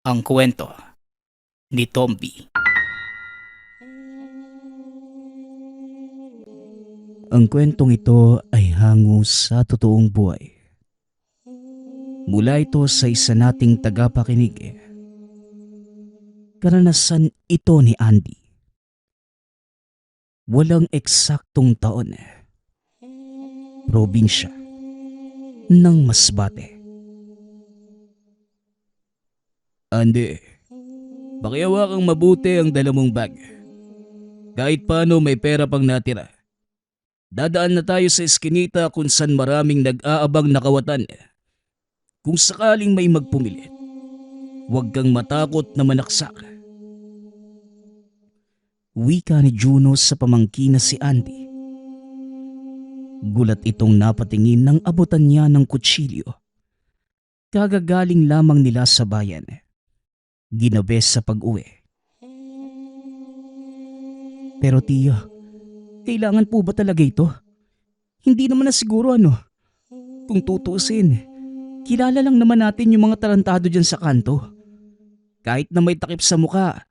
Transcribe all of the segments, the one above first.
Ang kwento ni Tomby. Ang kwentong ito ay hango sa totoong buhay. Mula ito sa isa nating tagapakinig. Karanasan ito ni Andy. Walang eksaktong taon. Probinsya ng Masbate. Andy, pakihawa kang mabuti ang dala mong bag. Kahit paano may pera pang natira. Dadaan na tayo sa eskinita kung saan maraming nag-aabang na kawatan. Kung sakaling may magpumilit, huwag kang matakot na manaksak. Wika ni Juno sa pamangkin na si Andy. Gulat itong napatingin nang abutan niya ng kutsilyo. Kagagaling lamang nila sa bayan. Ginabi sa pag-uwi. Pero tiyo, kailangan po ba talaga ito? Hindi naman na siguro ano. Kung tutuusin, kilala lang naman natin yung mga tarantado dyan sa kanto. Kahit na may takip sa muka,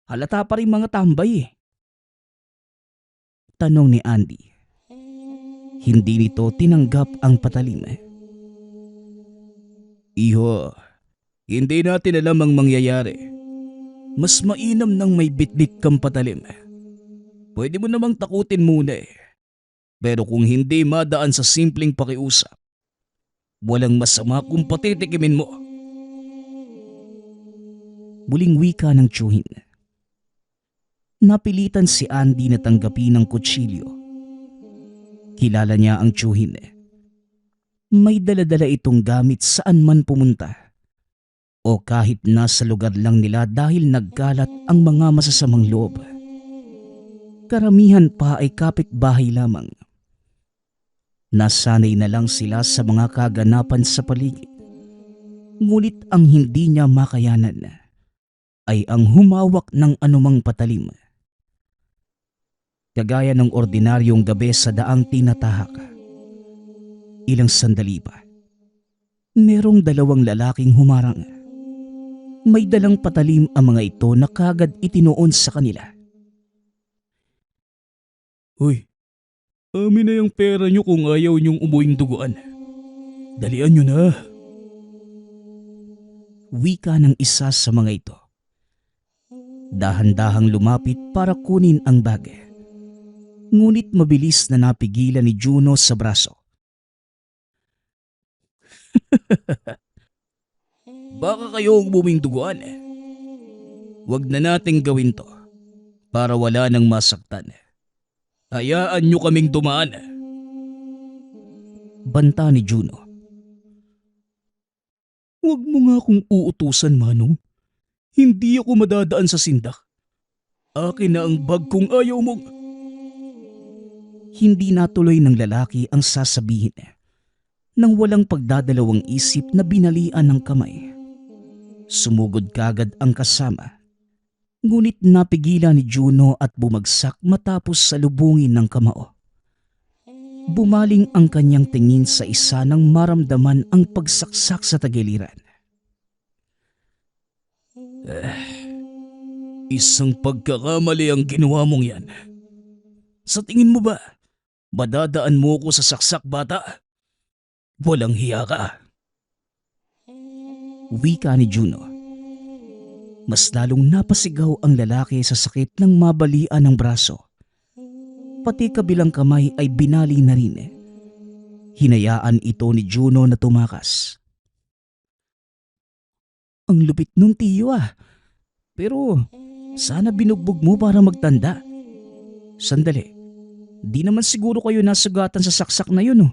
halata pa rin mga tambay eh. Tanong ni Andy. Hindi nito tinanggap ang patalim. Iho, hindi natin alam ang mangyayari. Mas mainam nang may bitbit kang patalim. Pwede mo namang takutin muna eh. Pero kung hindi madaan sa simpleng pakiusap, walang masama kung patitikimin mo. Muling wika ng tiyuhin. Napilitan si Andy na tanggapin ang kutsilyo. Kilala niya ang tiyuhin. May daladala itong gamit saan man pumunta. O kahit nasa lugar lang nila dahil nagkalat ang mga masasamang loob. Karamihan pa ay kapitbahay lamang. Nasanay na lang sila sa mga kaganapan sa paligid. Ngunit ang hindi niya makayanan ay ang humawak ng anumang patalim. Kagaya ng ordinaryong gabi sa daang tinatahak. Ilang sandali pa. Merong dalawang lalaking humarang. May dalang patalim ang mga ito na kagad itinuon sa kanila. Hoy, amin na yung pera nyo kung ayaw nyong umuwing duguan. Dalian nyo na. Wika ng isa sa mga ito. Dahan-dahang lumapit para kunin ang bag. Ngunit mabilis na napigilan ni Juno sa braso. Baka kayo umuming duguan. Huwag na nating gawin to para wala nang masaktan. Hayaan nyo kaming dumaan. Banta ni Juno. Huwag mo nga akong uutusan, Manong. Hindi ako madadaan sa sindak. Akin na ang bag kung ayaw mong... Hindi natuloy ng lalaki ang sasabihin. Nang walang pagdadalawang isip na binalian ng kamay. Sumugod kagad ang kasama. Ngunit napigilan ni Juno at bumagsak matapos salubungin ng kamao. Bumaling ang kanyang tingin sa isa nang maramdaman ang pagsaksak sa tagiliran. Isang pagkakamali ang ginawa mong yan. Sa tingin mo ba, madadaan mo ko sa saksak, bata? Walang hiya ka. Wika ni Juno. Mas lalong napasigaw ang lalaki sa sakit ng mabalian ng braso. Pati kabilang kamay ay binali na rin. Hinayaan ito ni Juno na tumakas. Ang lupit nun, tiyo ah. Pero sana binugbog mo para magtanda. Sandali, di naman siguro kayo nasugatan sa saksak na yun oh.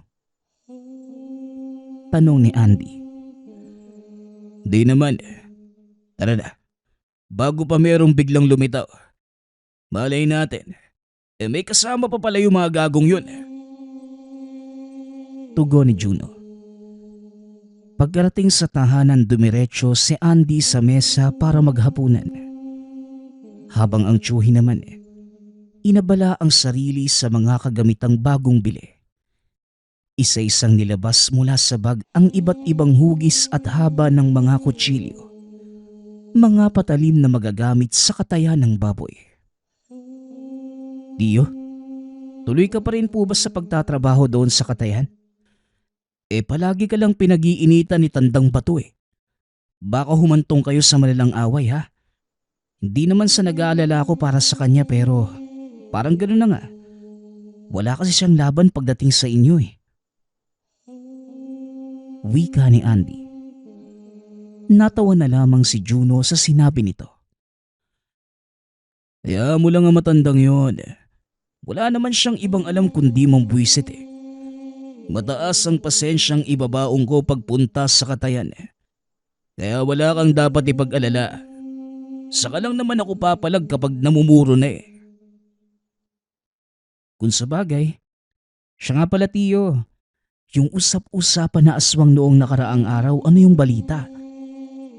Tanong ni Andy. Di naman. Tara na. Bago pa merong biglang lumitaw. Malay natin. May kasama pa pala yung mga gagong yun. Tugon ni Juno. Pagkarating sa tahanan, dumiretso si Andy sa mesa para maghapunan. Habang ang tiyuhin naman, inabala ang sarili sa mga kagamitang bagong bili. Isa-isang nilabas mula sa bag ang iba't ibang hugis at haba ng mga kutsilyo. mga patalim na magagamit sa katayan ng baboy. Tiyo, tuloy ka pa rin po ba sa pagtatrabaho doon sa katayan? Palagi ka lang pinag-iinitan ni Tandang Bato eh. Baka humantong kayo sa malalang away ha. Hindi naman sa nag-aalala ako para sa kanya pero parang gano'n na nga. Wala kasi siyang laban pagdating sa inyo eh. Wika ni Andy. Natawa na lamang si Juno sa sinabi nito. Kaya mo lang ang matandang yon. Wala naman siyang ibang alam kundi mong buwisit eh. Mataas ang pasensyang ibabaong ko pagpunta sa katayan. Kaya wala kang dapat ipag-alala. Saka lang naman ako papalag kapag namumuro na eh. Kung sabagay, siya nga pala tiyo. Yung usap-usapan na aswang noong nakaraang araw, ano yung balita?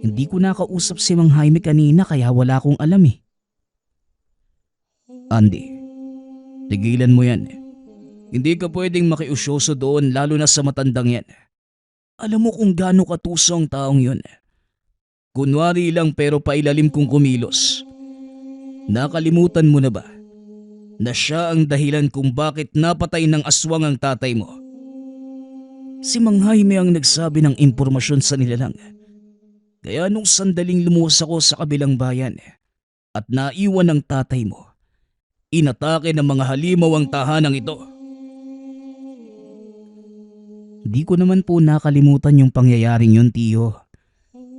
Hindi ko nakausap si Mang Jaime kanina kaya wala akong alam eh. Andy, tigilan mo yan. Hindi ka pwedeng makiusyoso doon lalo na sa matandang yan. Alam mo kung gaano katuso ang taong yun. Kunwari lang pero pailalim kong kumilos. Nakalimutan mo na ba na siya ang dahilan kung bakit napatay ng aswang ang tatay mo? Si Mang Jaime ang nagsabi ng impormasyon sa nilalang. Kaya nung sandaling lumuwas ako sa kabilang bayan at naiwan ng tatay mo, inatake ng mga halimaw ang tahanang ito. Di ko naman po nakalimutan yung pangyayaring yun, tiyo.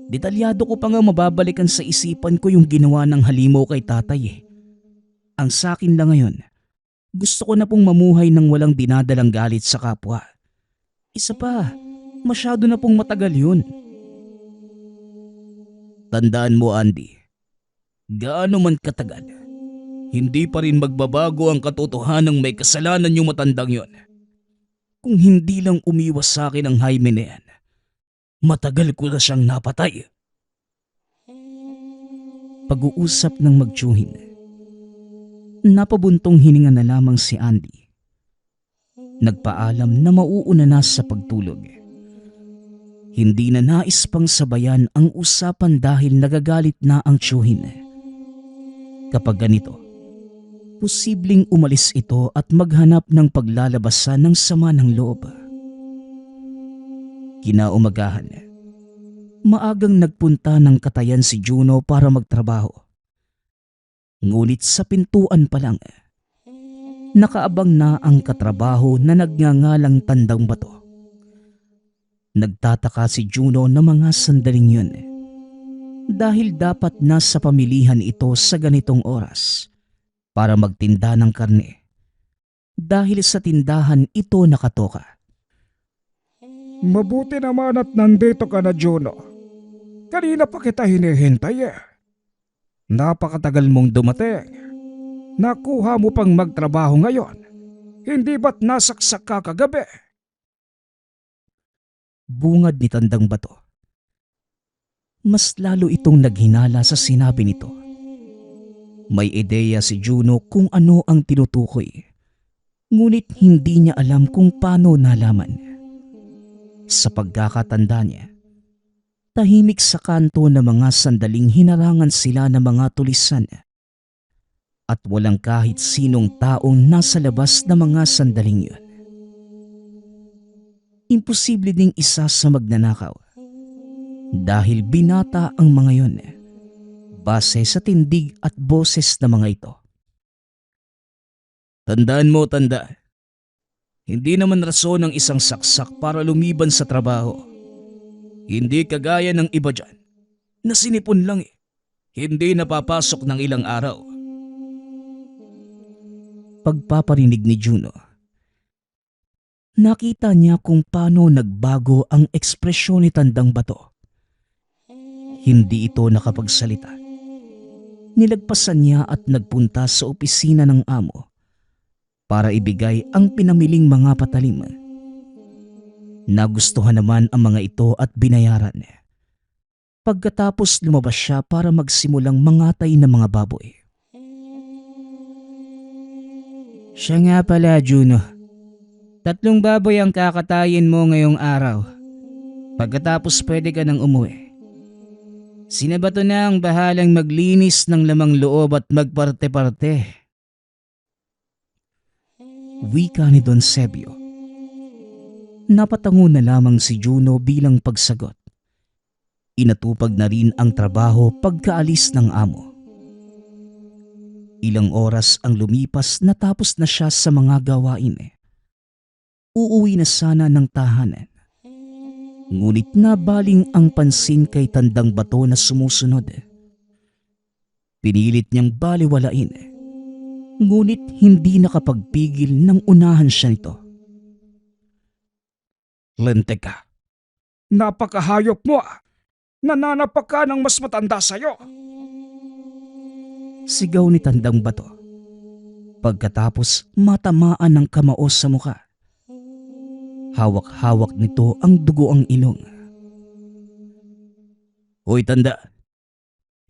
Detalyado ko pa nga mababalikan sa isipan ko yung ginawa ng halimaw kay tatay eh. Ang sakin lang ngayon, gusto ko na pong mamuhay ng walang dinadalang galit sa kapwa. Isa pa, masyado na pong matagal yun. Tandaan mo, Andy, gaano man katagal, hindi pa rin magbabago ang katotohanang may kasalanan yung matandang yon. Kung hindi lang umiwas sa akin ang Jaime na yan, matagal ko na siyang napatay. Pag-uusap ng magtsuhin, napabuntong hininga na lamang si Andy. Nagpaalam na mauuna na sa pagtulog. Hindi na nais pang sabayan ang usapan dahil nagagalit na ang tsuhin. Kapag ganito, posibleng umalis ito at maghanap ng paglalabasan ng sama ng loob. Kinaumagahan, maagang nagpunta ng katayan si Juno para magtrabaho. Ngunit sa pintuan pa lang, nakaabang na ang katrabaho na nagngangalang Tandang Bato. Nagtataka si Juno na mga sandaling yun dahil dapat nasa pamilihan ito sa ganitong oras para magtinda ng karne. Dahil sa tindahan ito nakatoka. Mabuti naman at nandito ka na, Juno. Kanina pa kita hinihintay eh. Napakatagal mong dumating. Nakuha mo pang magtrabaho ngayon. Hindi ba't nasaksak ka kagabi? Bungad ni Tandang Bato. Mas lalo itong naghinala sa sinabi nito. May ideya si Juno kung ano ang tinutukoy, ngunit hindi niya alam kung paano nalaman. Sa pagkakatanda niya, tahimik sa kanto na mga sandaling hinarangan sila ng mga tulisan at walang kahit sinong taong nasa labas na mga sandaling yun. Imposible ding isa sa magnanakaw dahil binata ang mga yun base sa tindig at boses ng mga ito. Tandaan mo, tanda. Hindi naman rason ng isang saksak para lumiban sa trabaho. Hindi kagaya ng iba dyan na sinipon lang eh. Hindi napapasok ng ilang araw. Pagpaparinig ni Juno, nakita niya kung paano nagbago ang ekspresyon ni Tandang Bato. Hindi ito nakapagsalita. Nilagpasan niya at nagpunta sa opisina ng amo para ibigay ang pinamiling mga patalim. Nagustuhan naman ang mga ito at binayaran. Pagkatapos lumabas siya para magsimulang mangatay ng mga baboy. Siya nga pala, Juno. 3 baboy ang kakatayin mo ngayong araw. Pagkatapos pwede ka nang umuwi. Sina Bato na ang bahalang maglinis ng lamang loob at magparte-parte. Wika ni Don Sebio. Napatango na lamang si Juno bilang pagsagot. Inatupag na rin ang trabaho pagkaalis ng amo. Ilang oras ang lumipas natapos na siya sa mga gawain. Uuwi na sana ng tahanan. Ngunit nabaling ang pansin kay Tandang Bato na sumusunod. Pinilit niyang baliwalain. Ngunit hindi nakapagpigil nang unahan siya nito. Lente ka. Napakahayop mo ah. Nananapak ka ng mas matanda sa'yo. Sigaw ni Tandang Bato. Pagkatapos matamaan ng kamao sa muka. Hawak-hawak nito ang dugo ang ilong. Hoy tanda,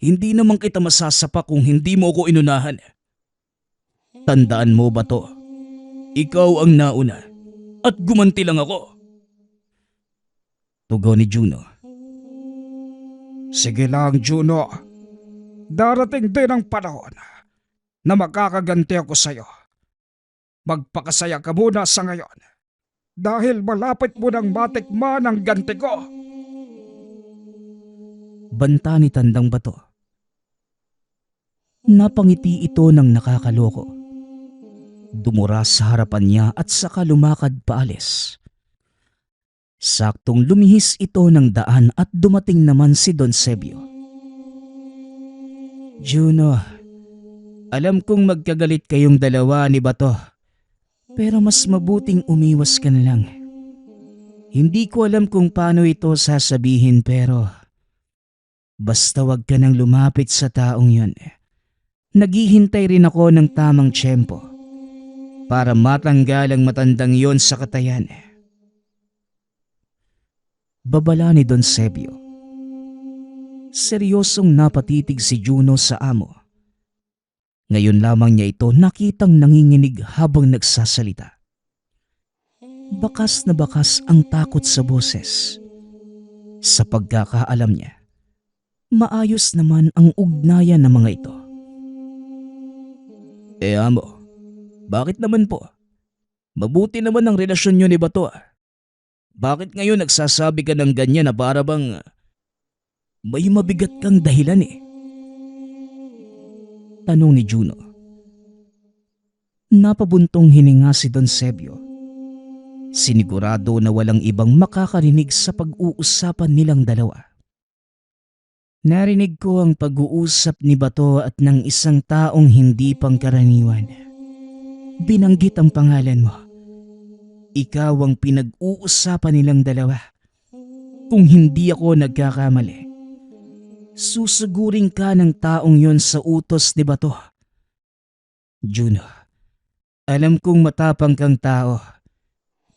hindi naman kita masasapa kung hindi mo ako inunahan. Tandaan mo ba to? Ikaw ang nauna at gumanti lang ako. Tugaw ni Juno. Sige lang, Juno. Darating din ang panahon na makakaganti ako sa'yo. Magpakasaya ka muna sa ngayon dahil malapit mo nang matikman ang ganti ko. Banta ni Tandang Bato. Napangiti ito ng nakakaloko. Dumura sa harapan niya at saka lumakad paalis. Saktong lumihis ito ng daan at dumating naman si Don Sebio. Juno, alam kong magkagalit kayong dalawa ni Bato, pero mas mabuting umiwas ka na lang. Hindi ko alam kung paano ito sasabihin pero basta wag ka nang lumapit sa taong yon. Naghihintay rin ako ng tamang tiyempo para matanggal ang matandang yon sa katayan. Babala ni Don Sebio. Seryosong napatitig si Juno sa amo. Ngayon lamang niya ito nakitang nanginginig habang nagsasalita. Bakas na bakas ang takot sa boses. Sa pagkakaalam niya, maayos naman ang ugnayan ng mga ito. Amo, bakit naman po? Mabuti naman ang relasyon niyo ni Bato. Bakit ngayon nagsasabi ka ng ganyan na para bang may mabigat kang dahilan Tanong ni Juno. Napabuntong hininga si Don Sebio. Sinigurado na walang ibang makakarinig sa pag-uusapan nilang dalawa. Narinig ko ang pag-uusap ni Bato at ng isang taong hindi pangkaraniwan. Binanggit ang pangalan mo. Ikaw ang pinag-uusapan nilang dalawa. Kung hindi ako nagkakamali, susugurin ka ng taong yon sa utos ni Bato. Juno, alam kong matapang kang tao,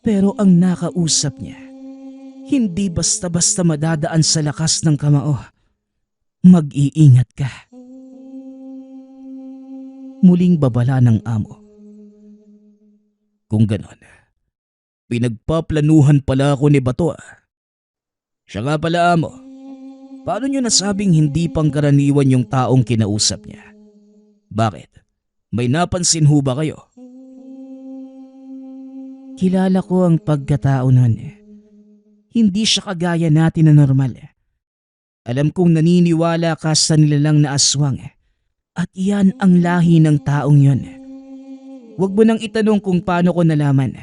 pero ang nakausap niya, hindi basta-basta madadaan sa lakas ng kamao. Mag-iingat ka. Muling babala ng amo. Kung ganon, pinagpaplanuhan pala ako ni Bato. Siya nga pala amo. Paano niyo nasabing hindi pangkaraniwan yung taong kinausap niya? Bakit? May napansin ho ba kayo? Kilala ko ang pagkatao nun. Hindi siya kagaya natin na normal. Alam kong naniniwala ka sa nilalang na aswang at iyan ang lahi ng taong yon. Huwag mo nang itanong kung paano ko nalaman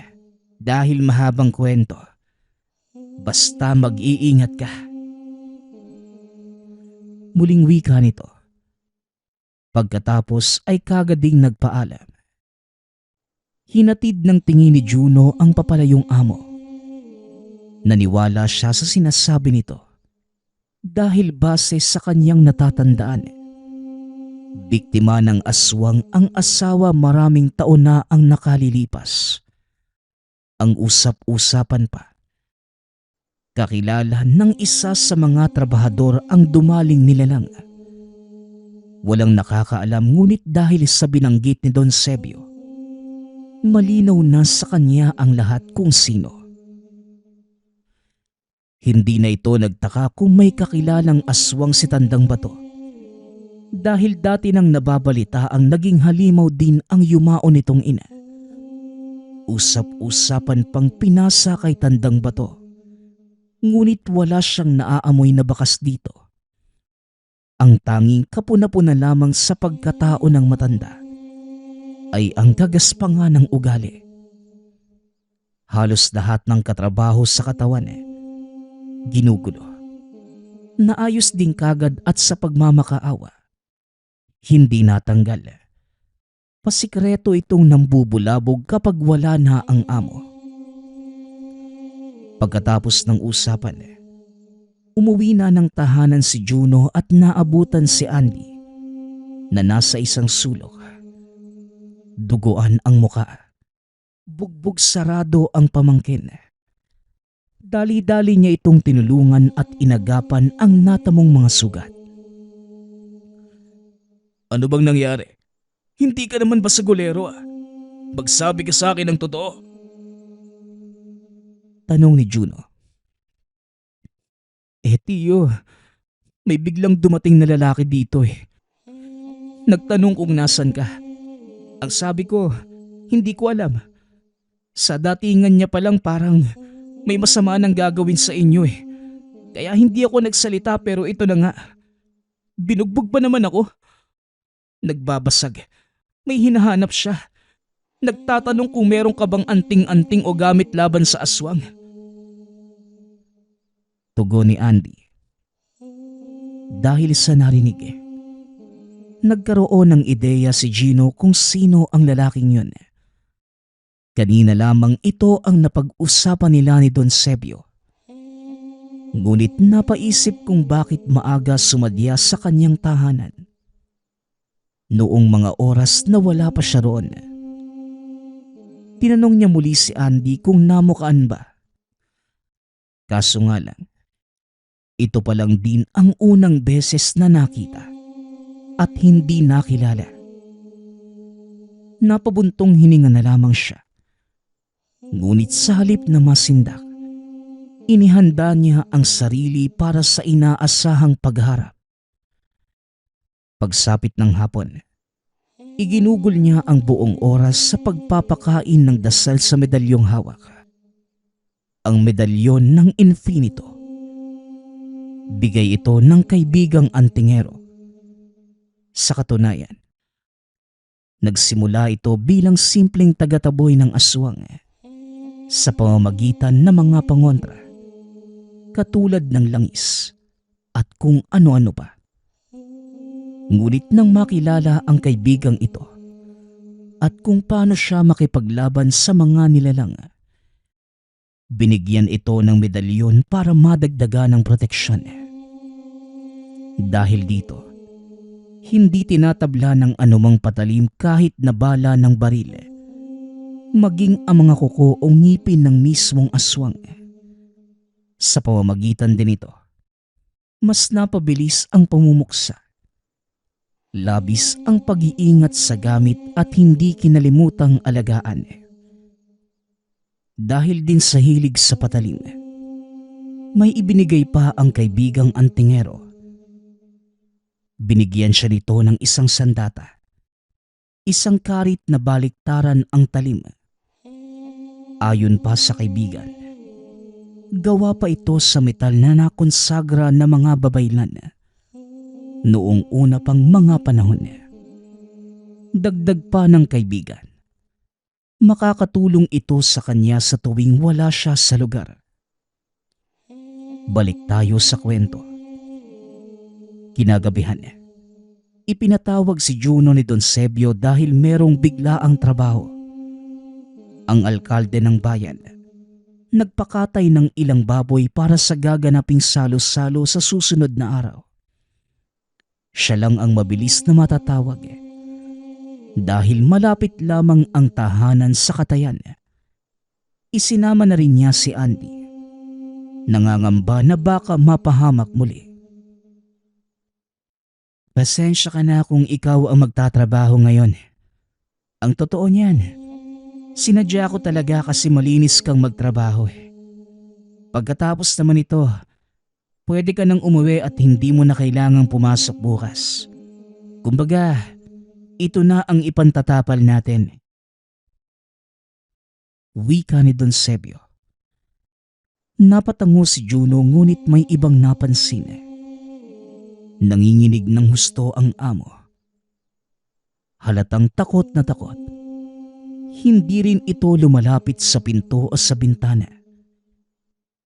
dahil mahabang kwento. Basta mag-iingat ka. Muling wika nito. Pagkatapos ay kagading nagpaalam. Hinatid ng tingin ni Juno ang papalayong amo. Naniwala siya sa sinasabi nito dahil base sa kanyang natatandaan. Biktima ng aswang ang asawa maraming taon na ang nakalilipas. Ang usap-usapan pa. Kakilala ng isa sa mga trabahador ang dumaling nilalang. Walang nakakaalam ngunit dahil sa binanggit ni Don Sebio, malinaw na sa kanya ang lahat kung sino. Hindi na ito nagtaka kung may kakilalang aswang si Tandang Bato. Dahil dati nang nababalita ang naging halimaw din ang yumao nitong ina. Usap-usapan pang pinasa kay Tandang Bato. Ngunit wala siyang naaamoy na bakas dito. Ang tanging kapuna-puna lamang sa pagkatao ng matanda ay ang gagaspangan ng ugali. Halos lahat ng katrabaho sa katawan ginugulo. Naayos din kagad at sa pagmamakaawa. Hindi natanggal. Pasikreto itong nambubulabog kapag wala na ang amo. Pagkatapos ng usapan, umuwi na ng tahanan si Juno at naabutan si Andy na nasa isang sulok. Duguan ang muka. Bugbog sarado ang pamangkin. Dali-dali niya itong tinulungan at inagapan ang natamong mga sugat. Ano bang nangyari? Hindi ka naman basagulero ah. Magsabi ka sa akin ng totoo. Tanong ni Juno. Tiyo, may biglang dumating na lalaki dito Nagtanong kung nasan ka. Ang sabi ko, hindi ko alam. Sa datingan niya palang parang may masama nang gagawin sa inyo Kaya hindi ako nagsalita pero ito na nga. Binugbog pa naman ako. Nagbabasag. May hinahanap siya. Nagtatanong kung meron ka bang anting-anting o gamit laban sa aswang. Tugon ni Andy. Dahil sa narinig nagkaroon ng ideya si Gino kung sino ang lalaking yun. Kanina lamang ito ang napag-usapan nila ni Don Sebio. Ngunit napaisip kung bakit maaga sumadya sa kanyang tahanan. Noong mga oras na wala pa siya roon. Tinanong niya muli si Andy kung namukaan ba. Kaso nga lang, ito pa lang din ang unang beses na nakita at hindi nakilala. Napabuntong hininga na lamang siya. Ngunit sa halip na masindak, inihanda niya ang sarili para sa inaasahang pagharap. Pagsapit ng hapon, iginugol niya ang buong oras sa pagpapakain ng dasal sa medalyong hawak. Ang medalyon ng infinito. Bigay ito ng kaibigang antingero. Sa katunayan, nagsimula ito bilang simpleng tagataboy ng aswang sa pamamagitan ng mga pangontra, katulad ng langis at kung ano-ano pa. Ngunit nang makilala ang kaibigang ito at kung paano siya makipaglaban sa mga nilalang, binigyan ito ng medalyon para madagdagan ng proteksyon. Dahil dito, hindi tinatabla ng anumang patalim kahit na bala ng baril, maging ang mga kuko o ngipin ng mismong aswang. Sa pamamagitan din ito, mas napabilis ang pamumuksa. Labis ang pag-iingat sa gamit at hindi kinalimutang alagaan. Dahil din sa hilig sa patalim, may ibinigay pa ang kaibigang antingero. Binigyan siya nito ng isang sandata, isang karit na baliktaran ang talim. Ayon pa sa kaibigan, gawa pa ito sa metal na nakonsagra ng mga babaylan noong una pang mga panahon. Dagdag pa ng kaibigan, makakatulong ito sa kanya sa tuwing wala siya sa lugar. Balik tayo sa kwento. Kinagabihan, ipinatawag si Juno ni Don Sebio dahil merong biglaang trabaho. Ang alkalde ng bayan nagpakatay ng ilang baboy para sa gaganaping salo-salo sa susunod na araw. Siya lang ang mabilis na matatawag dahil malapit lamang ang tahanan sa Katayan. Isinama na rin niya si Andy. Nangangamba na baka mapahamak muli. Pasensya ka na kung ikaw ang magtatrabaho ngayon. Ang totoo niyan, sinadya ko talaga kasi malinis kang magtrabaho. Pagkatapos naman ito, pwede ka nang umuwi at hindi mo na kailangang pumasok bukas. Kumbaga, ito na ang ipantatapal natin. Wika ni Don Sebio. Napatango si Juno ngunit may ibang napansin. Nanginginig ng husto ang amo. Halatang takot na takot. Hindi rin ito lumalapit sa pinto o sa bintana.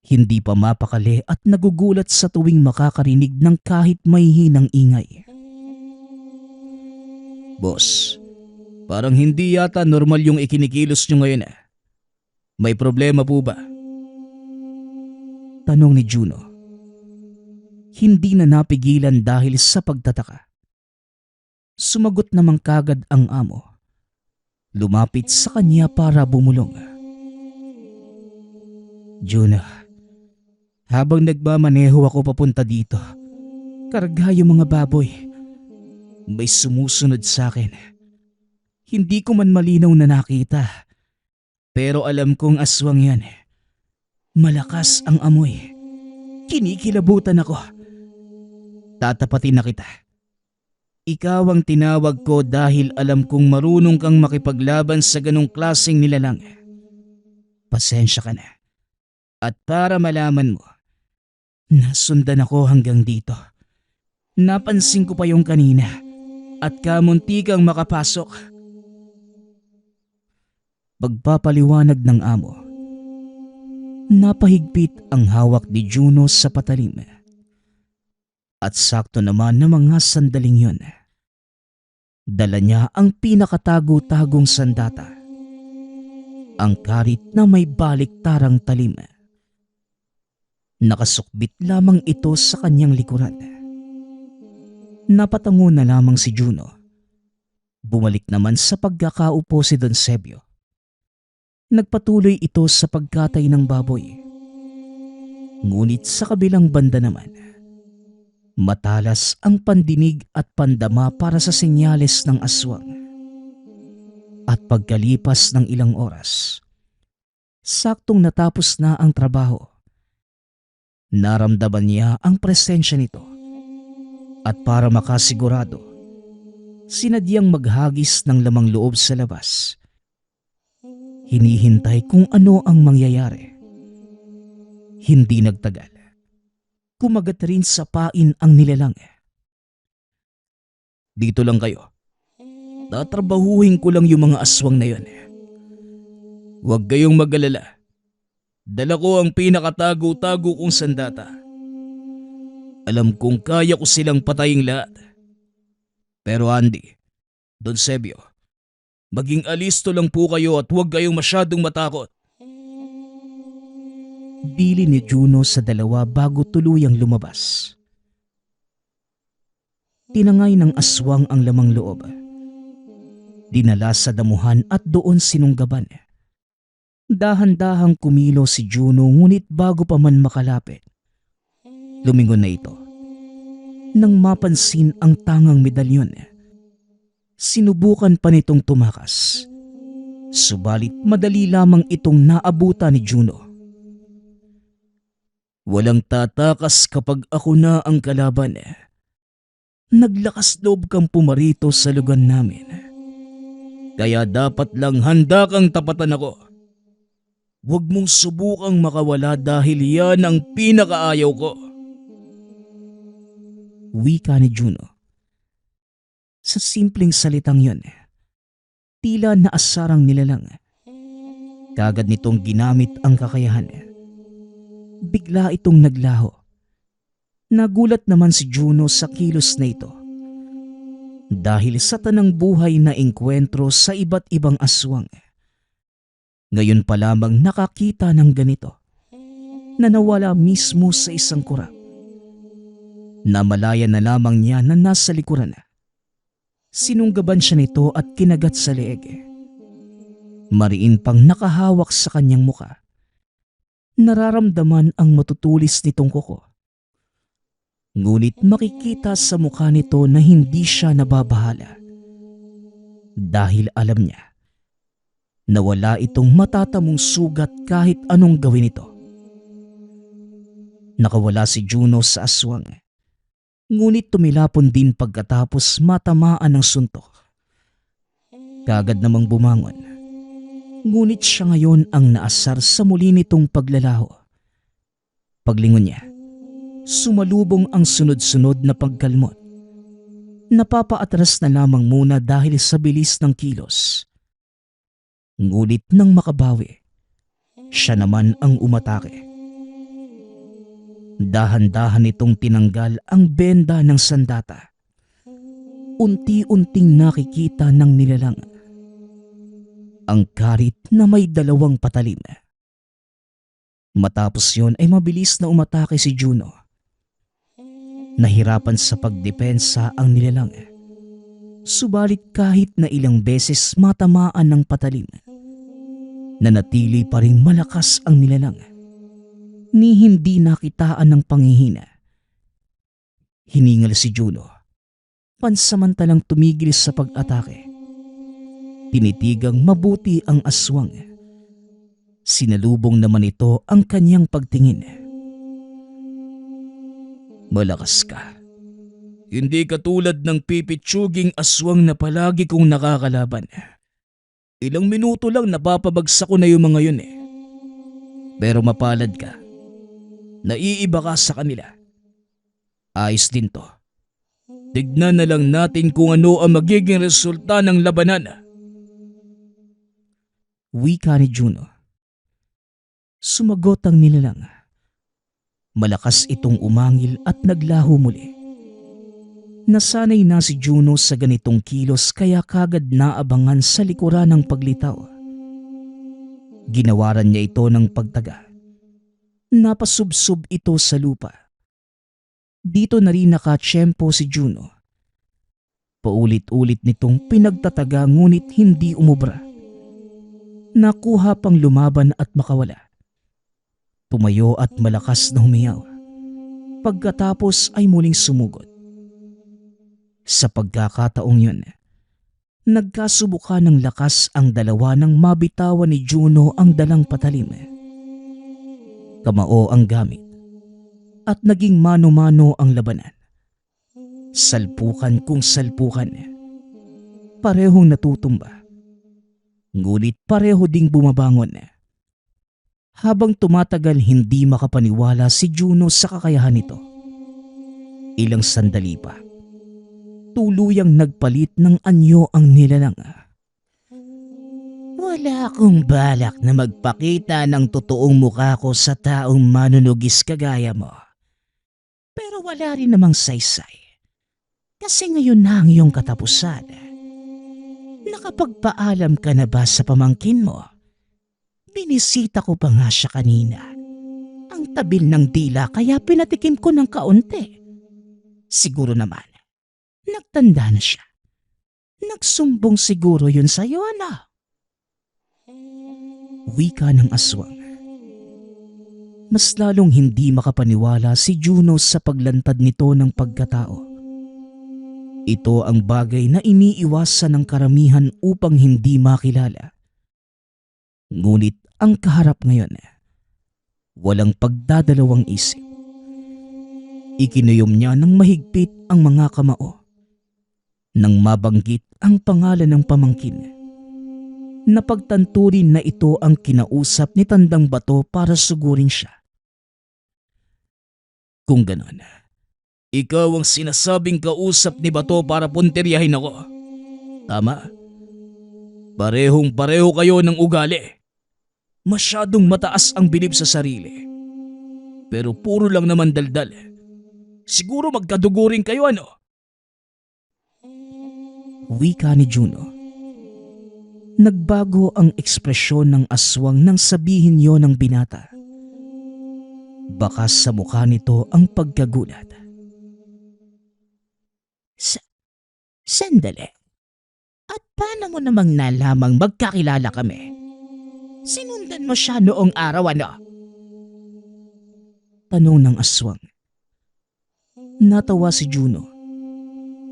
Hindi pa mapakali at nagugulat sa tuwing makakarinig ng kahit may hinang ingay. Boss, parang hindi yata normal yung ikinikilos nyo ngayon eh. May problema po ba? Tanong ni Juno. Hindi na napigilan dahil sa pagtataka. Sumagot namang kagad ang amo. Lumapit sa kanya para bumulong. Juno, habang nagmamaneho ako papunta dito, karga yung mga baboy. May sumusunod sa akin. Hindi ko man malinaw na nakita. Pero alam kong aswang yan. Malakas ang amoy. Kinikilabutan ako. Tatapatin na kita. Ikaw ang tinawag ko dahil alam kong marunong kang makipaglaban sa ganong klaseng nilalang. Pasensya ka na. At para malaman mo, nasundan ako hanggang dito. Napansin ko pa yung kanina at kamunti kang makapasok. Pagpapaliwanag ng amo. Napahigpit ang hawak ni Juno sa patalim. At sakto naman na mga sandaling yun. Dala niya ang pinakatago-tagong sandata. Ang karit na may baliktarang talim. Nakasukbit lamang ito sa kanyang likuran. Napatango na lamang si Juno. Bumalik naman sa pagkakaupo si Don Sebio. Nagpatuloy ito sa pagkatay ng baboy. Ngunit sa kabilang banda naman, matalas ang pandinig at pandama para sa senyales ng aswang. At pagkalipas ng ilang oras, saktong natapos na ang trabaho, naramdaman niya ang presensya nito. At para makasigurado, sinadyang maghagis ng lamang loob sa labas. Hinihintay kung ano ang mangyayari. Hindi nagtagal. Kumagat rin sa pain ang nilalang. Dito lang kayo. Tatrabahuhin ko lang yung mga aswang na yun. Huwag kayong mag-alala. Dala ko ang pinakatago-tago kong sandata. Alam kong kaya ko silang patayin lahat. Pero Andy, Don Sebio, maging alisto lang po kayo at huwag kayong masyadong matakot. Bili ni Juno sa dalawa bago tuluyang lumabas. Tinangay ng aswang ang lamang loob. Dinala sa damuhan at doon sinunggaban. Dahan-dahang kumilo si Juno ngunit bago pa man makalapit, lumingon na ito. Nang mapansin ang tangang medalyon, sinubukan pa nitong tumakas. Subalit madali lamang itong naabutan ni Juno. Walang tatakas kapag ako na ang kalaban. Naglakas loob kang pumarito sa lugar namin. Kaya dapat lang handa kang tapatan ako. Huwag mong subukang makawala dahil yan ang pinakaayaw ko. Wika ni Juno. Sa simpleng salitang yun, tila naasarang nilalang. Kagad nitong ginamit ang kakayahan. Bigla itong naglaho. Nagulat naman si Juno sa kilos na ito. Dahil sa tanang buhay na engkwentro sa iba't ibang aswang. Ngayon pa lamang nakakita ng ganito na nawala mismo sa isang kurap. Namalaya na lamang niya na nasa likuran na. Sinunggaban siya nito at kinagat sa leeg. Mariin pang nakahawak sa kanyang muka. Nararamdaman ang matutulis nitong kuko. Ngunit makikita sa mukha nito na hindi siya nababahala. Dahil alam niya na wala itong matatamong sugat kahit anong gawin ito. Nakawala si Juno sa aswang. Ngunit tumilapon din pagkatapos matamaan ng suntok. Kagad namang bumangon. Ngunit siya ngayon ang naasar sa muli nitong paglalaho. Paglingon niya, sumalubong ang sunod-sunod na pagkalmot. Napapaatras na lamang muna dahil sa bilis ng kilos. Ngunit nang makabawi, siya naman ang umatake. Dahan-dahan itong tinanggal ang benda ng sandata. Unti-unting nakikita ng nilalang ang karit na may 2 patalim. Matapos yon ay mabilis na umatake si Juno. Nahirapan sa pagdepensa ang nilalang. Subalit kahit na ilang beses matamaan ng patalim, nanatili pa ring malakas ang nilalang. Ni hindi nakitaan ng panghihina. Hiningal si Juno. Pansamantalang tumigil sa pag-atake. Tinitigang mabuti ang aswang. Sinalubong naman ito ang kanyang pagtingin. Malakas ka. Hindi katulad ng pipitsuging aswang na palagi kong nakakalaban. Ilang minuto lang napapabagsak ko na yung mga yun eh. Pero mapalad ka. Naiiba ka sa kanila. Ayos din to. Tignan na lang natin kung ano ang magiging resulta ng labanan. Wika ni Juno. Sumagot ang nilalang. Malakas itong umangil at naglaho muli. Nasanay na si Juno sa ganitong kilos kaya kagad naabangan sa likuran ng paglitaw. Ginawaran niya ito ng pagtaga. Napasubsob ito sa lupa. Dito na rin nakatsyempo si Juno. Paulit-ulit nitong pinagtataga ngunit hindi umubra. Nakuha pang lumaban at makawala. Tumayo at malakas na humiyaw. Pagkatapos ay muling sumugod. Sa pagkakataong yun, nagkasubukan ng lakas ang dalawa nang mabitawan ni Juno ang dalang patalim. Kamao ang gamit at naging mano-mano ang labanan. Salpukan kung salpukan. Parehong natutumba. Ngunit pareho ding bumabangon. Habang tumatagal hindi makapaniwala si Juno sa kakayahan nito. Ilang sandali pa. Tuluyang nagpalit ng anyo ang nilalang. Wala akong balak na magpakita ng totoong mukha ko sa taong manunugis kagaya mo. Pero wala rin namang saysay. Kasi ngayon na ang iyong katapusan. Nakapagpaalam ka na ba sa pamangkin mo? Binisita ko pa nga siya kanina. Ang tabil ng dila kaya pinatikim ko ng kaunti. Siguro naman, nagtanda na siya. Nagsumbong siguro yun sa'yo, ano? Wika ng aswang. Mas lalong hindi makapaniwala si Juno sa paglantad nito ng pagkatao. Ito ang bagay na iniiwasan ng karamihan upang hindi makilala. Ngunit ang kaharap ngayon, walang pagdadalawang isip. Ikinuyom niya ng mahigpit ang mga kamao. Nang mabanggit ang pangalan ng pamangkin, napagtanto rin na ito ang kinausap ni Tandang Bato para sugurin siya. Kung ganon, ikaw ang sinasabing kausap ni Bato para punteryahin ako. Tama? Parehong-pareho kayo ng ugali. Masyadong mataas ang bilib sa sarili. Pero puro lang naman daldal. Siguro magkadugo rin kayo, ano? Wika ni Juno. Nagbago ang ekspresyon ng aswang nang sabihin yon ng binata. Baka sa mukha nito ang pagkagulat. Sandali. At paano mo namang nalamang magkakilala kami? Sinundan mo siya noong araw, ano? Tanong ng aswang. Natawa si Juno.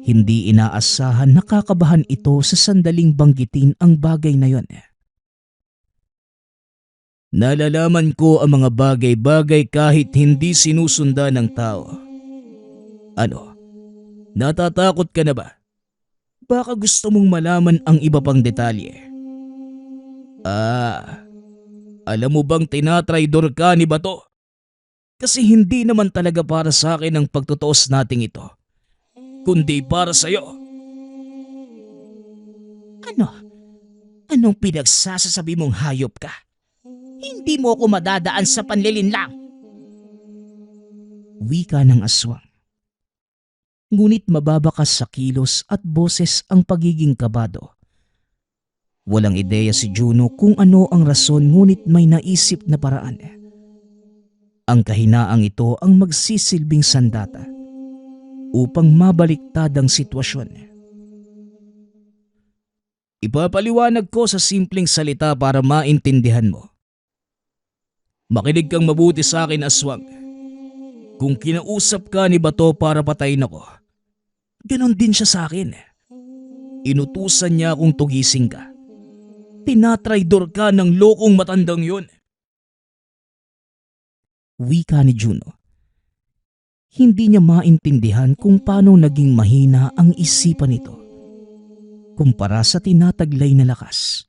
Hindi inaasahan nakakabahan ito sa sandaling banggitin ang bagay na yon. Nalalaman ko ang mga bagay-bagay kahit hindi sinusundan ng tao. Ano? Natatakot ka na ba? Baka gusto mong malaman ang iba pang detalye. Alam mo bang tinatraidor ka ni Bato? Kasi hindi naman talaga para sa akin ang pagtutuos nating ito, kundi para sa'yo. Ano? Anong pinagsasasabi mong hayop ka? Hindi mo ako madadaan sa panlilinlang. Wika ng aswang. Ngunit mababakas sa kilos at boses ang pagiging kabado. Walang ideya si Juno kung ano ang rason, ngunit may naisip na paraan. Ang kahinaang ito ang magsisilbing sandata upang mabaliktad ang sitwasyon. Ipapaliwanag ko sa simpleng salita para maintindihan mo. Makinig kang mabuti sa akin, aswang. Kung kinausap ka ni Bato para patayin ako, ganon din siya sa akin. Inutusan niya akong tugising ka. Tinatraidor ka ng lokong matandang yun. Wika ni Juno. Hindi niya maintindihan kung paano naging mahina ang isipan nito kumpara sa tinataglay na lakas.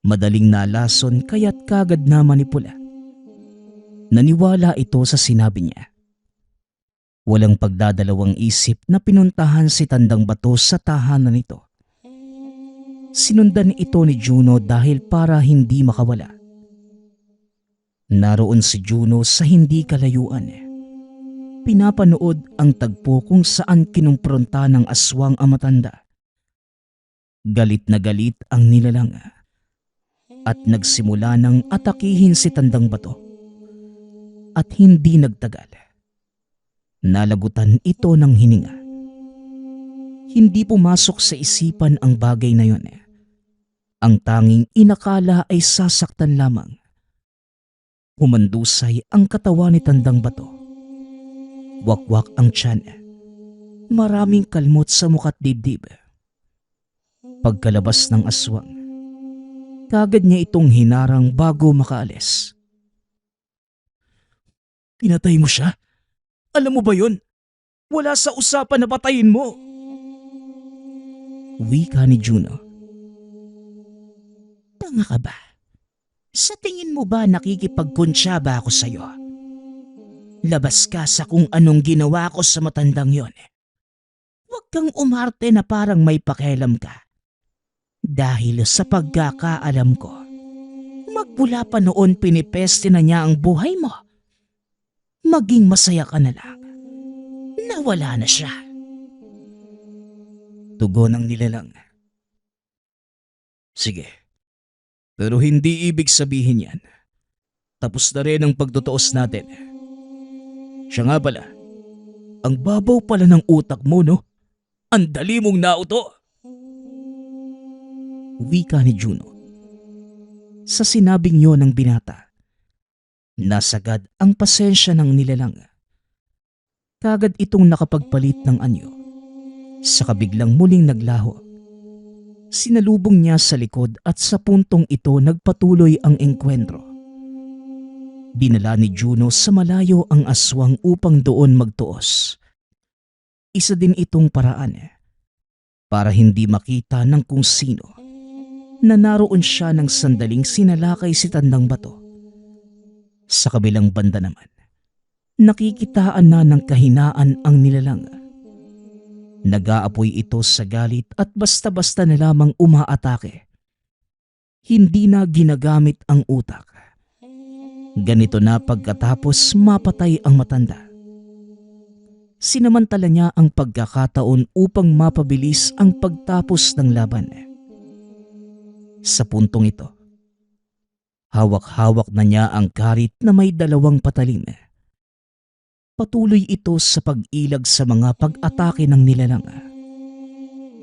Madaling nalason kaya't kagad na manipula. Naniwala ito sa sinabi niya. Walang pagdadalawang isip na pinuntahan si Tandang Bato sa tahanan nito. Sinundan ito ni Juno dahil para hindi makawala. Naroon si Juno sa hindi kalayuan. Pinapanood ang tagpo kung saan kinumpronta ng aswang ang matanda. Galit na galit ang nilalang at nagsimula ng atakihin si Tandang Bato. At hindi nagtagal, nalagutan ito ng hininga. Hindi pumasok sa isipan ang bagay na yon. Ang tanging inakala ay sasaktan lamang. Humandusay ang katawan ni Tandang Bato. Wakwak ang tiyan. Maraming kalmot sa muka't dibdib. Pagkalabas ng aswang, kagad niya itong hinarang bago makaalis. Pinatay mo siya? Alam mo ba yun? Wala sa usapan na patayin mo. Wika ni Juno. Tanga ka ba? Sa tingin mo ba nakikipagkuntsaba ako sa'yo? Labas ka sa kung anong ginawa ko sa matandang yon. Huwag kang umarte na parang may pakialam ka. Dahil sa pagkakaalam ko, magmula pa noon pinipeste na niya ang buhay mo. Maging masaya ka na lang. Nawala na siya. Tugon ng nilalang. Sige, pero hindi ibig sabihin yan. Tapos na rin ang pagtutuos natin. Siya nga pala, ang babaw pala ng utak mo, no? Ang dali mong nauto. Wika ni Juno. Sa sinabing yon ng binata, nasagad ang pasensya ng nilalang. Kagad itong nakapagpalit ng anyo. Sa kabiglang muling naglaho. Sinalubong niya sa likod at sa puntong ito nagpatuloy ang engkwentro. Dinala ni Juno sa malayo ang aswang upang doon magtuos. Isa din itong paraan para hindi makita ng kung sino na naroon siya ng sandaling sinalakay si Tandang Bato. Sa kabilang banda naman, nakikitaan na ng kahinaan ang nilalang. Nag-aapoy ito sa galit at basta-basta na lamang umaatake. Hindi na ginagamit ang utak. Ganito na pagkatapos mapatay ang matanda. Sinamantala niya ang pagkakataon upang mapabilis ang pagtapos ng laban. Sa puntong ito, hawak-hawak na niya ang karit na may dalawang patalim. Patuloy ito sa pag-ilag sa mga pag-atake ng nilalang.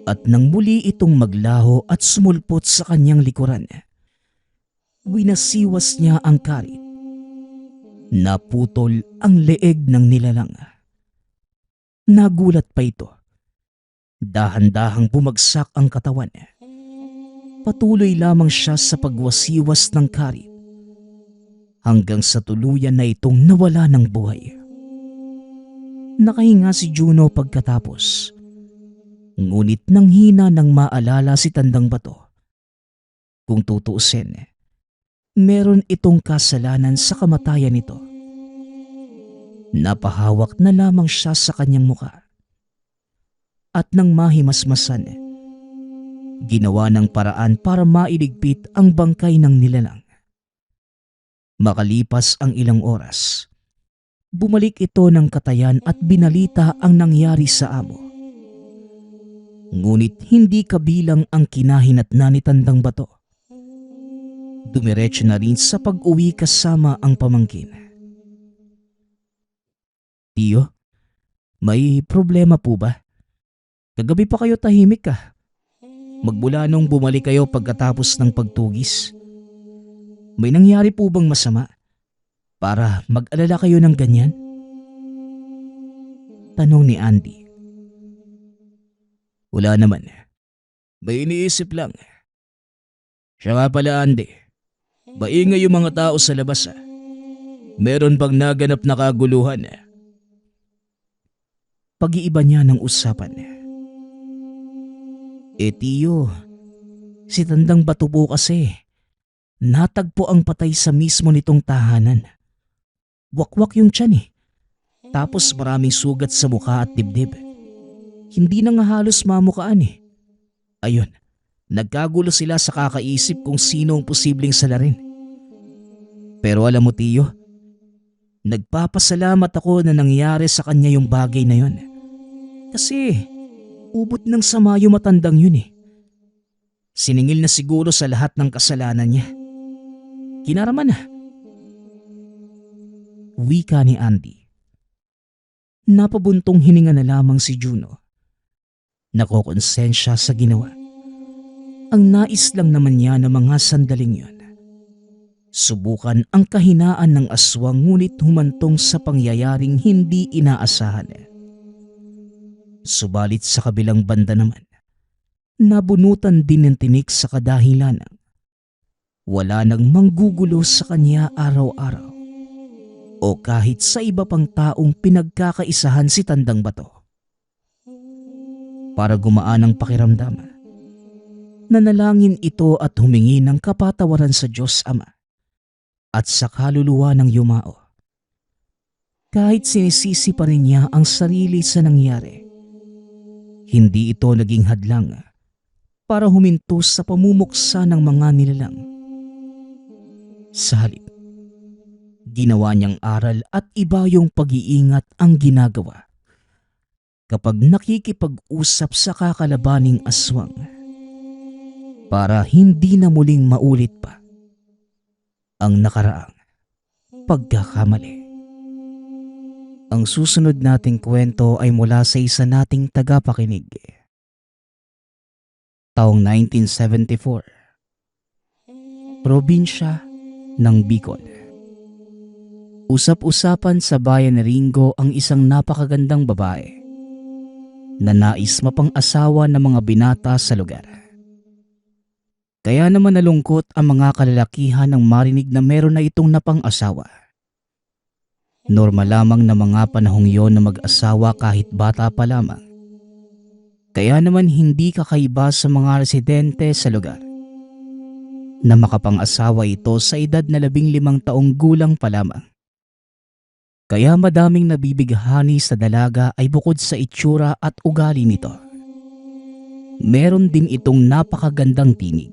At nang muli itong maglaho at sumulpot sa kanyang likuran, winasiwas niya ang karit. Naputol ang leeg ng nilalang. Nagulat pa ito. Dahan-dahang bumagsak ang katawan. Patuloy lamang siya sa pagwasiwas ng karit hanggang sa tuluyan na itong nawala ng buhay. Nakahinga si Juno pagkatapos. Ngunit nang hina nang maalala si Tandang Bato. Kung tutuusin, meron itong kasalanan sa kamatayan nito. Napahawak na lamang siya sa kanyang muka. At nang mahimasmasan, ginawa ng paraan para mailigpit ang bangkay ng nilalang. Makalipas ang ilang oras, bumalik ito ng katayan at binalita ang nangyari sa amo. Ngunit hindi kabilang ang kinahinatnan ni Tandang Bato. Dumiretso na rin sa pag-uwi kasama ang pamangkin. Tiyo, may problema po ba? Kagabi pa kayo tahimik ka. Magmula nung bumalik kayo pagkatapos ng pagtugis. May nangyari po bang masama? Para mag-alala kayo ng ganyan? Tanong ni Andy. Wala naman. May iniisip lang. Siya nga pala, Andy. Maingay yung mga tao sa labas. Meron bang naganap na kaguluhan? Pag-iiba niya ng usapan. Tiyo, si Tandang Bato po kasi. Natagpo ang patay sa mismo nitong tahanan. Wakwak yung tiyan eh. Tapos maraming sugat sa mukha at dibdib. Hindi na nga halos mamukaan eh. Ayun, nagkagulo sila sa kakaisip kung sino ang posibleng salarin. Pero alam mo tiyo, nagpapasalamat ako na nangyari sa kanya yung bagay na yun. Kasi ubot ng sama yung matandang yun eh. Siningil na siguro sa lahat ng kasalanan niya. Kinaraman na. Wika ni Andy. Napabuntong hininga na lamang si Juno. Nakokonsensya sa ginawa. Ang nais lang naman niya na mga sandaling yun. Subukan ang kahinaan ng aswang ngunit humantong sa pangyayaring hindi inaasahan. Subalit sa kabilang banda naman, nabunutan din ng tinik sa kadahilanan. Wala nang manggugulo sa kanya araw-araw o kahit sa iba pang taong pinagkakaisahan si Tandang Bato. Para gumaan ang pakiramdam, nanalangin ito at humingi ng kapatawaran sa Diyos Ama at sa kaluluwa ng yumao. Kahit sinisisi pa rin niya ang sarili sa nangyari, hindi ito naging hadlang para huminto sa pamumuksa ng mga nilalang. Sa halip, ginawa niyang aral at iba yung pag-iingat ang ginagawa kapag nakikipag-usap sa kakalabaning aswang para hindi na muling maulit pa ang nakaraang pagkakamali. Ang susunod nating kwento ay mula sa isa nating tagapakinig. Taong 1974. Probinsya ng Bicol. Usap-usapan sa bayan ni Ringo ang isang napakagandang babae na nais mapang-asawa ng mga binata sa lugar. Kaya naman nalungkot ang mga kalalakihan nang marinig na meron na itong napang-asawa. Normal lamang na mga panahong yon na mag-asawa kahit bata pa lamang. Kaya naman hindi kakaiba sa mga residente sa lugar na makapang-asawa ito sa edad na 15 taong gulang pa lamang. Kaya madaming nabibighani sa dalaga ay bukod sa itsura at ugali nito, meron din itong napakagandang tinig.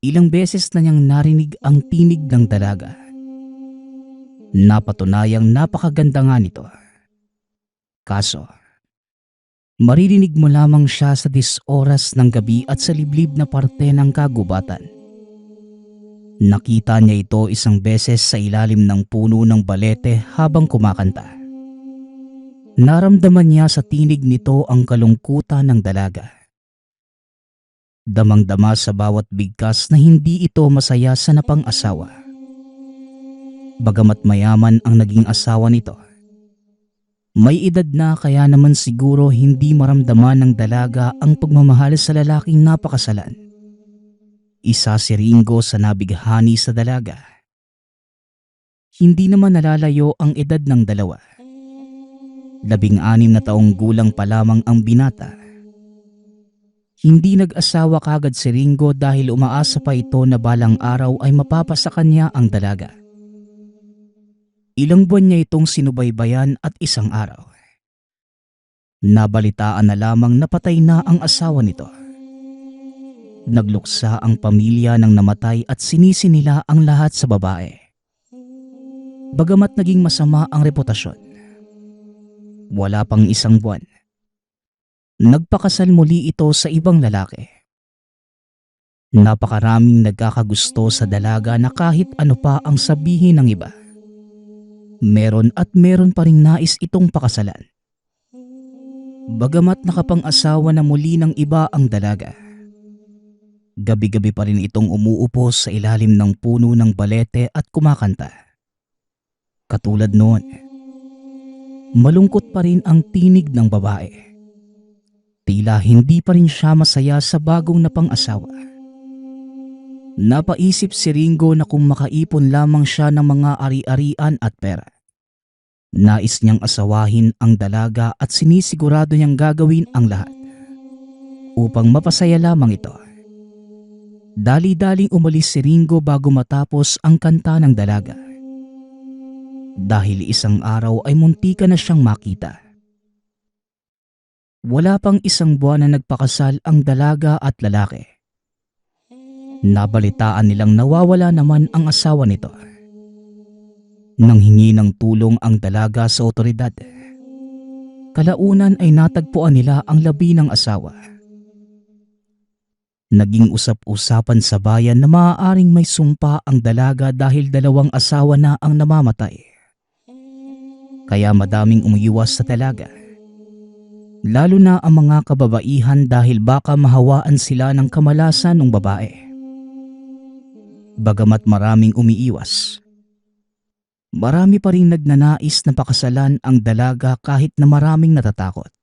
Ilang beses na niyang narinig ang tinig ng dalaga. Napatunayang napakaganda nga nito. Kaso, maririnig mo lamang siya sa 10 oras ng gabi at sa liblib na parte ng kagubatan. Nakita niya ito isang beses sa ilalim ng puno ng balete habang kumakanta. Naramdaman niya sa tinig nito ang kalungkutan ng dalaga. Damang-dama sa bawat bigkas na hindi ito masaya sa napang-asawa. Bagamat mayaman ang naging asawa nito, may edad na kaya naman siguro hindi maramdaman ng dalaga ang pagmamahal sa lalaking napakasalan. Isa si Ringo sa nabighani sa dalaga Hindi naman nalalayo ang edad ng dalawa. 16 na taong gulang pa lamang ang binata. Hindi nag-asawa kagad si Ringo dahil umaasa pa ito na balang araw ay mapapasa kanya ang dalaga. Ilang buwan niya itong sinubaybayan at isang araw, nabalitaan na lamang na patay na ang asawa nito. Nagluksa ang pamilya ng namatay at sinisi nila ang lahat sa babae. Bagamat naging masama ang reputasyon, wala pang isang buwan, nagpakasal muli ito sa ibang lalaki. Napakaraming nagkakagusto sa dalaga na kahit ano pa ang sabihin ng iba, meron at meron pa ring nais itong pakasalan. Bagamat nakapang-asawa na muli ng iba ang dalaga, gabi-gabi pa rin itong umuupo sa ilalim ng puno ng balete at kumakanta. Katulad noon, malungkot pa rin ang tinig ng babae. Tila hindi pa rin siya masaya sa bagong napang-asawa. Napaisip si Ringo na kung makaipon lamang siya ng mga ari-arian at pera, nais niyang asawahin ang dalaga at sinisigurado niyang gagawin ang lahat upang mapasaya lamang ito. Dali-daling umalis si Ringo bago matapos ang kanta ng dalaga. Dahil isang araw ay muntika na siyang makita. Wala pang isang buwan na nagpakasal ang dalaga at lalaki. Nabalitaan nilang nawawala naman ang asawa nito. Nanghingi ng tulong ang dalaga sa otoridad. Kalaunan ay natagpuan nila ang labi ng asawa. Naging usap-usapan sa bayan na maaaring may sumpa ang dalaga dahil 2 asawa na ang namamatay. Kaya madaming umiiwas sa dalaga, lalo na ang mga kababaihan dahil baka mahawaan sila ng kamalasan ng babae. Bagamat maraming umiiwas, marami pa rin nagnanais na pakasalan ang dalaga kahit na maraming natatakot.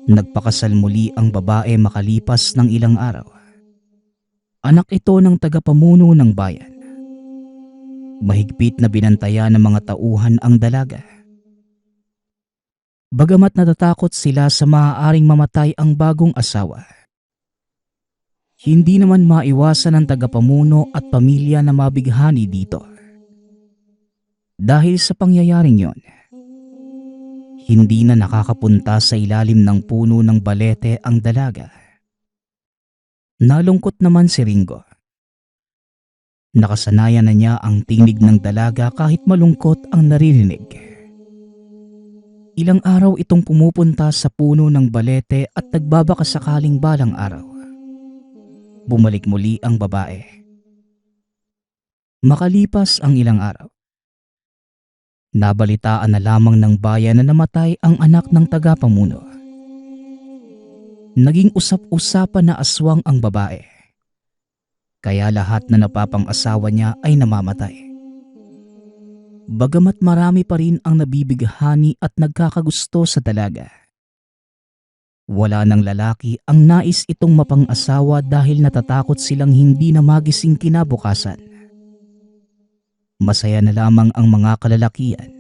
Nagpakasal muli ang babae makalipas ng ilang araw. Anak ito ng tagapamuno ng bayan. Mahigpit na binantayan ng mga tauhan ang dalaga. Bagamat natatakot sila sa maaaring mamatay ang bagong asawa, hindi naman maiwasan ng tagapamuno at pamilya na mabighani dito. Dahil sa pangyayaring yon, hindi na nakakapunta sa ilalim ng puno ng balete ang dalaga. Nalungkot naman si Ringo. Nakasanayan na niya ang tinig ng dalaga kahit malungkot ang naririnig. Ilang araw itong pumupunta sa puno ng balete at nagbabaka sakaling balang araw bumalik muli ang babae. Makalipas ang ilang araw, nabalitaan na lamang ng bayan na namatay ang anak ng tagapamuno. Naging usap-usapan na aswang ang babae, kaya lahat na napapang-asawa niya ay namamatay. Bagamat marami pa rin ang nabibighani at nagkakagusto sa dalaga, wala ng lalaki ang nais itong mapang-asawa dahil natatakot silang hindi na magising kinabukasan. Masaya na lamang ang mga kalalakian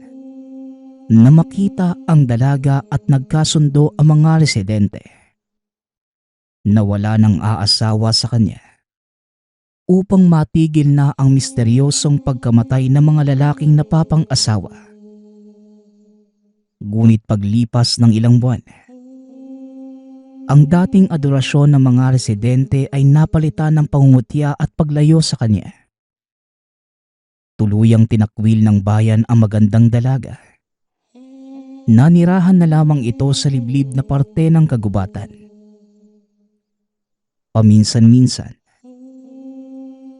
na makita ang dalaga at nagkasundo ang mga residente na wala nang aasawa sa kanya upang matigil na ang misteryosong pagkamatay ng mga lalaking napapang-asawa. Ngunit paglipas ng ilang buwan, ang dating adorasyon ng mga residente ay napalitan ng pangungutya at paglayo sa kanya. Tuluyang tinakwil ng bayan ang magandang dalaga. Nanirahan na lamang ito sa liblib na parte ng kagubatan. Paminsan-minsan,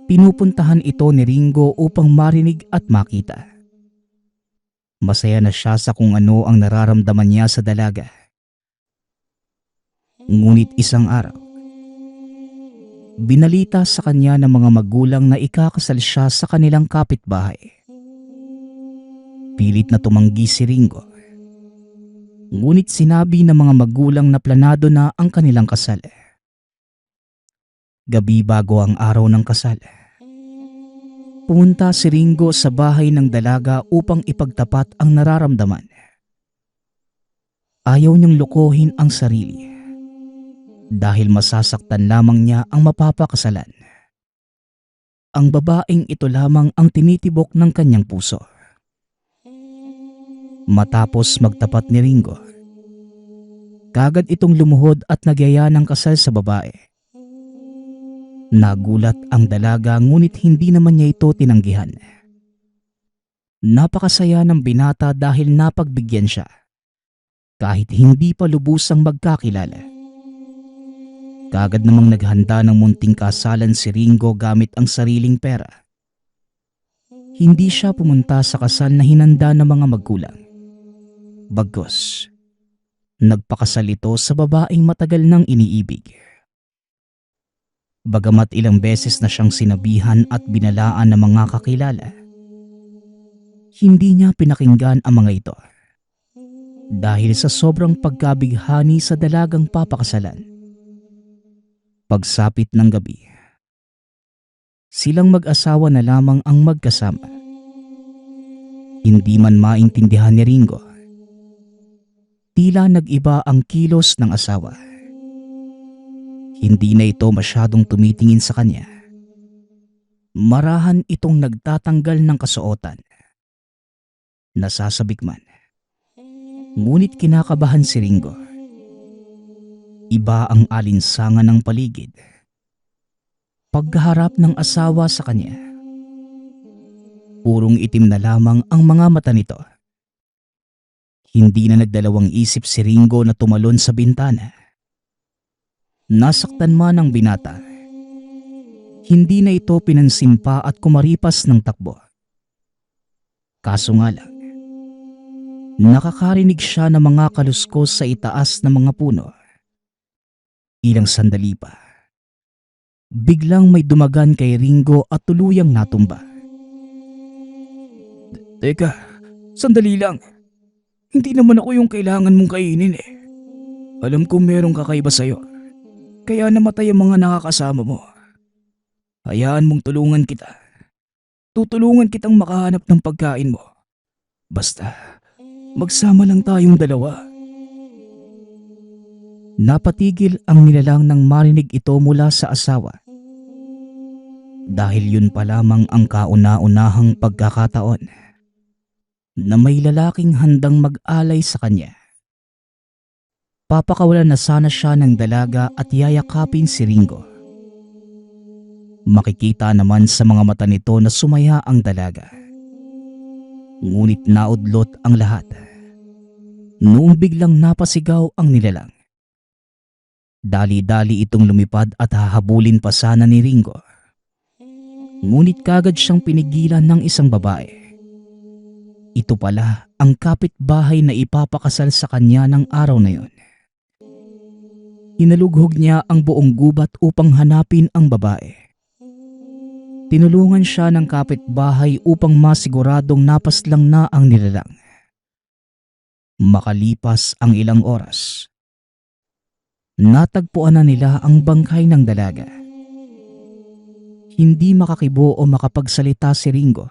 pinupuntahan ito ni Ringo upang marinig at makita. Masaya na siya sa kung ano ang nararamdaman niya sa dalaga. Ngunit isang araw, binalita sa kanya ng mga magulang na ikakasal siya sa kanilang kapitbahay. Pilit na tumanggi si Ringo. Ngunit sinabi ng mga magulang na planado na ang kanilang kasal. Gabi bago ang araw ng kasal, Pumunta si Ringo sa bahay ng dalaga upang ipagtapat ang nararamdaman. Ayaw niyang lokohin ang sarili dahil masasaktan lamang niya ang mapapakasalan. Ang babaeng ito lamang ang tinitibok ng kanyang puso. Matapos magtapat ni Ringo, kagad itong lumuhod at nagyaya ng kasal sa babae. Nagulat ang dalaga ngunit hindi naman niya ito tinanggihan. Napakasaya ng binata dahil napagbigyan siya kahit hindi pa lubusang magkakilala. Kagad namang naghanda ng munting kasalan si Ringo gamit ang sariling pera. Hindi siya pumunta sa kasal na hinanda ng mga magulang. Bagkus, nagpakasal ito sa babaeng matagal nang iniibig. Bagamat ilang beses na siyang sinabihan at binalaan ng mga kakilala, hindi niya pinakinggan ang mga ito. Dahil sa sobrang pagkabighani sa dalagang papakasalan. Pagsapit ng gabi, silang mag-asawa na lamang ang magkasama. Hindi man maintindihan ni Ringo, tila nag-iba ang kilos ng asawa. Hindi na ito masyadong tumitingin sa kanya. Marahan itong nagtatanggal ng kasuotan. Nasasabik man. Ngunit kinakabahan si Ringo. Iba ang alinsangan ng paligid. Pagkaharap ng asawa sa kanya, purong itim na lamang ang mga mata nito. Hindi na nagdalawang isip si Ringo na tumalon sa bintana. Nasaktan man ang binata. Hindi na ito pinansin pa at kumaripas ng takbo. Kaso nga lang, nakakarinig siya ng mga kaluskos sa itaas ng mga puno. Ilang sandali pa, biglang may dumagan kay Ringo at tuluyang natumba. Teka, sandali lang. Hindi naman ako yung kailangan mong kainin eh. Alam kong merong kakaiba sa'yo. Kaya namatay ang mga nakakasama mo. Hayaan mong tulungan kita. Tutulungan kitang makahanap ng pagkain mo. Basta, magsama lang tayong dalawa. Napatigil ang nilalang nang marinig ito mula sa asawa. Dahil yun pa lamang ang kauna-unahang pagkakataon na may lalaking handang mag-alay sa kanya. Papakawalan na sana siya ng dalaga at yayakapin si Ringo. Makikita naman sa mga mata nito na sumaya ang dalaga. Ngunit naudlot ang lahat noong biglang napasigaw ang nilalang. Dali-dali itong lumipad at hahabulin pa sana ni Ringo. Ngunit kagad siyang pinigilan ng isang babae. Ito pala ang kapitbahay na ipapakasal sa kanya ng araw na yon. Inalughog niya ang buong gubat upang hanapin ang babae. Tinulungan siya ng kapitbahay upang masiguradong napaslang na ang nilalang. Makalipas ang ilang oras, natagpuan na nila ang bangkay ng dalaga. Hindi makakibo o makapagsalita si Ringo.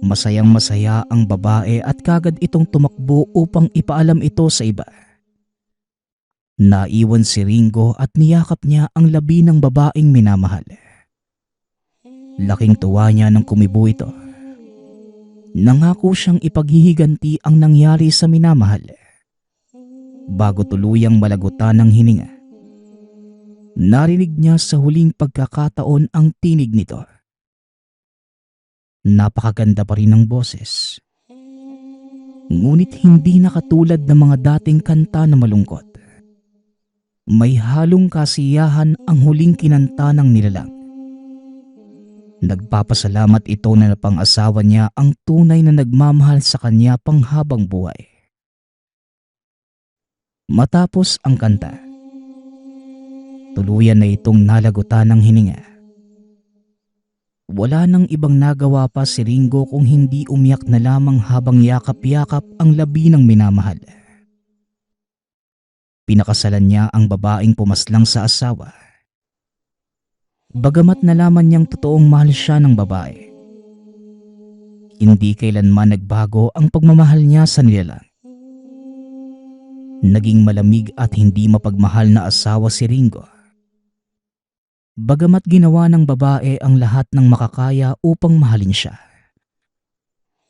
Masayang masaya ang babae at kagad itong tumakbo upang ipaalam ito sa iba. Naiwan si Ringo at niyakap niya ang labi ng babaeng minamahal. Laking tuwa niya nang kumibo ito. Nangako siyang ipaghihiganti ang nangyari sa minamahal. Bago tuluyang malagutan ng hininga, narinig niya sa huling pagkakataon ang tinig nito. Napakaganda pa rin ng boses. Ngunit hindi na katulad ng mga dating kanta na malungkot. May halong kasiyahan ang huling kinanta ng nilalang. Nagpapasalamat ito na napang-asawa niya ang tunay na nagmamahal sa kanya panghabang buhay. Matapos ang kanta, tuluyan na itong nalagutan ng hininga. Wala nang ibang nagawa pa si Ringo kung hindi umiyak na lamang habang yakap-yakap ang labi ng minamahal. Pinakasalan niya ang babaeng pumaslang sa asawa. Bagamat nalaman niyang totoong mahal siya ng babae, hindi kailanman nagbago ang pagmamahal niya sa nilalang. Naging malamig at hindi mapagmahal na asawa si Ringo. Bagamat ginawa ng babae ang lahat ng makakaya upang mahalin siya,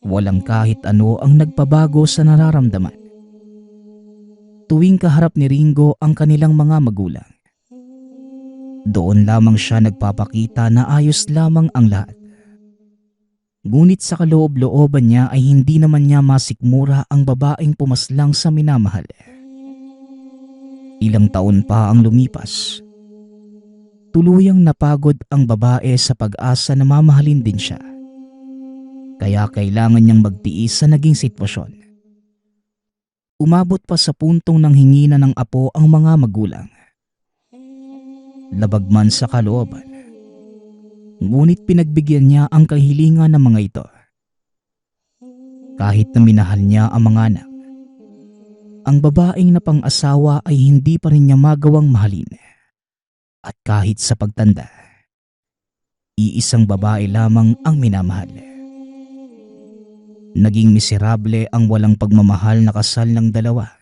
walang kahit ano ang nagpabago sa nararamdaman. Tuwing kaharap ni Ringo ang kanilang mga magulang, doon lamang siya nagpapakita na ayos lamang ang lahat. Ngunit sa kaloob-looban niya ay hindi naman niya masikmura ang babaeng pumaslang sa minamahal. Ilang taon pa ang lumipas. Tuluyang napagod ang babae sa pag-asa na mamahalin din siya. Kaya kailangan niyang magtiis sa naging sitwasyon. Umabot pa sa puntong nanghingi na ng apo ang mga magulang. Labag man sa kalooban, ngunit pinagbigyan niya ang kahilingan ng mga ito. Kahit na minahal niya ang mga anak, ang babaeng na pang-asawa ay hindi pa rin niya magawang mahalin. At kahit sa pagtanda, iisang babae lamang ang minamahal. Naging miserable ang walang pagmamahal na kasal ng dalawa.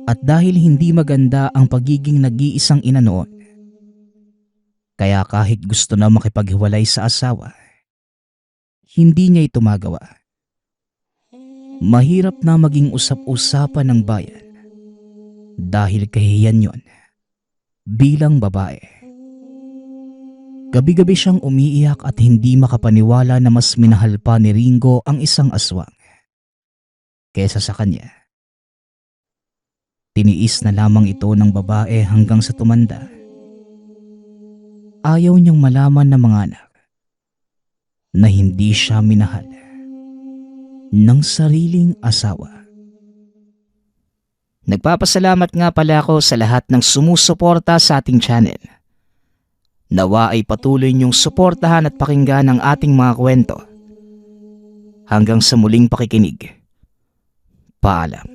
At dahil hindi maganda ang pagiging nag-iisang ina noon, kaya kahit gusto na makipaghiwalay sa asawa, hindi niya ito magawa. Mahirap na maging usap-usapan ng bayan dahil kahihiyan yon bilang babae. Gabi-gabi siyang umiiyak at hindi makapaniwala na mas minahal pa ni Ringo ang isang aswang kesa sa kanya. Tiniis na lamang ito ng babae hanggang sa tumanda. Ayaw niyang malaman ng mga anak na hindi siya minahal ng sariling asawa. Nagpapasalamat nga pala ako sa lahat ng sumusuporta sa ating channel. Nawa ay patuloy niyong suportahan at pakinggan ang ating mga kwento. Hanggang sa muling pakikinig. Paalam.